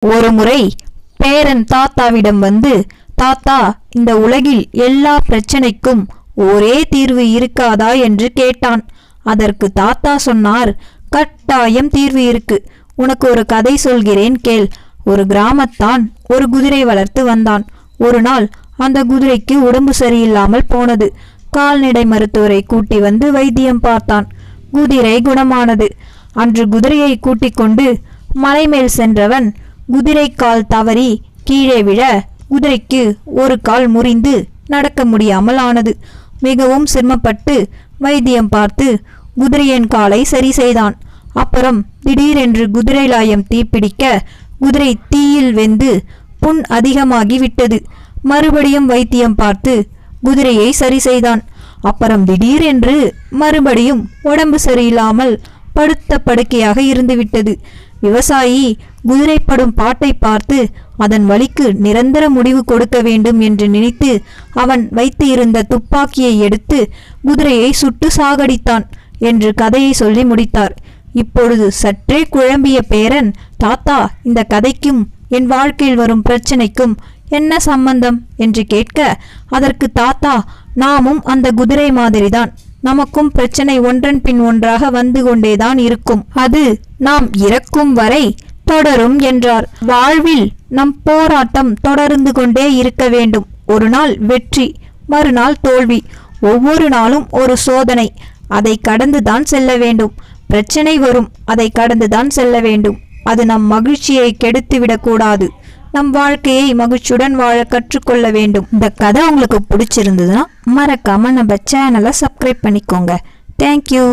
ஒருமுறை பேரன் தாத்தாவிடம் வந்து, தாத்தா, இந்த உலகில் எல்லா பிரச்சனைக்கும் ஒரே தீர்வு இருக்காதா என்று கேட்டான். அதற்கு தாத்தா சொன்னார், கட்டாயம் தீர்வு இருக்கு. உனக்கு ஒரு கதை சொல்கிறேன் கேள். ஒரு கிராமத்தான் ஒரு குதிரை வளர்த்து வந்தான். ஒரு நாள் அந்த குதிரைக்கு உடம்பு சரியில்லாமல் போனது. கால்நடை மருத்துவரை கூட்டி வந்து வைத்தியம் பார்த்தான். குதிரை குணமானது. அன்று குதிரையை கூட்டிக் கொண்டு மலை மேல் சென்றவன் குதிரை கால் தவறி கீழே விழ குதிரைக்கு ஒரு கால் முறிந்து நடக்க முடியாமல் ஆனது. மிகவும் சிரமப்பட்டு வைத்தியம் பார்த்து குதிரையின் காலை சரி செய்தான். அப்புறம் திடீரென்று குதிரை லாயம் தீப்பிடிக்க குதிரை தீயில் வெந்து புண் அதிகமாகி விட்டது. மறுபடியும் வைத்தியம் பார்த்து குதிரையை சரி செய்தான். அப்புறம் திடீரென்று மறுபடியும் உடம்பு சரியில்லாமல் படுத்த படுக்கையாக இருந்துவிட்டது. விவசாயி குதிரைப்படும் பாட்டை பார்த்து அதன் வலிக்கு நிரந்தர முடிவு கொடுக்க வேண்டும் என்று நினைத்து அவன் வைத்து இருந்த துப்பாக்கியை எடுத்து குதிரையை சுட்டு சாகடித்தான் என்று கதையை சொல்லி முடித்தார். இப்பொழுது சற்றே குழம்பிய பேரன், தாத்தா, இந்த கதைக்கும் என் வாழ்க்கையில் வரும் பிரச்சனைக்கும் என்ன சம்பந்தம் என்று கேட்க, அதற்கு தாத்தா, நாமும் அந்த குதிரை மாதிரிதான். நமக்கும் பிரச்சனை ஒன்றன் பின் ஒன்றாக வந்து கொண்டேதான் இருக்கும். அது நாம் இறக்கும் வரை தொடரும் என்றார். வாழ்வில் நம் போராட்டம் தொடர்ந்து கொண்டே இருக்க வேண்டும். ஒரு நாள் வெற்றி, மறுநாள் தோல்வி, ஒவ்வொரு நாளும் ஒரு சோதனை. அதை கடந்துதான் செல்ல வேண்டும். பிரச்சனை வரும், அதை கடந்துதான் செல்ல வேண்டும். அது நம் மகிழ்ச்சியை கெடுத்துவிடக்கூடாது. நம் வாழ்க்கையை மகிழ்ச்சியுடன் வாழ கற்றுக்கொள்ள வேண்டும். இந்த கதை உங்களுக்கு பிடிச்சிருந்ததுன்னா மறக்காம நம்ம சேனலை சப்ஸ்கிரைப் பண்ணிக்கோங்க. தேங்க்யூ.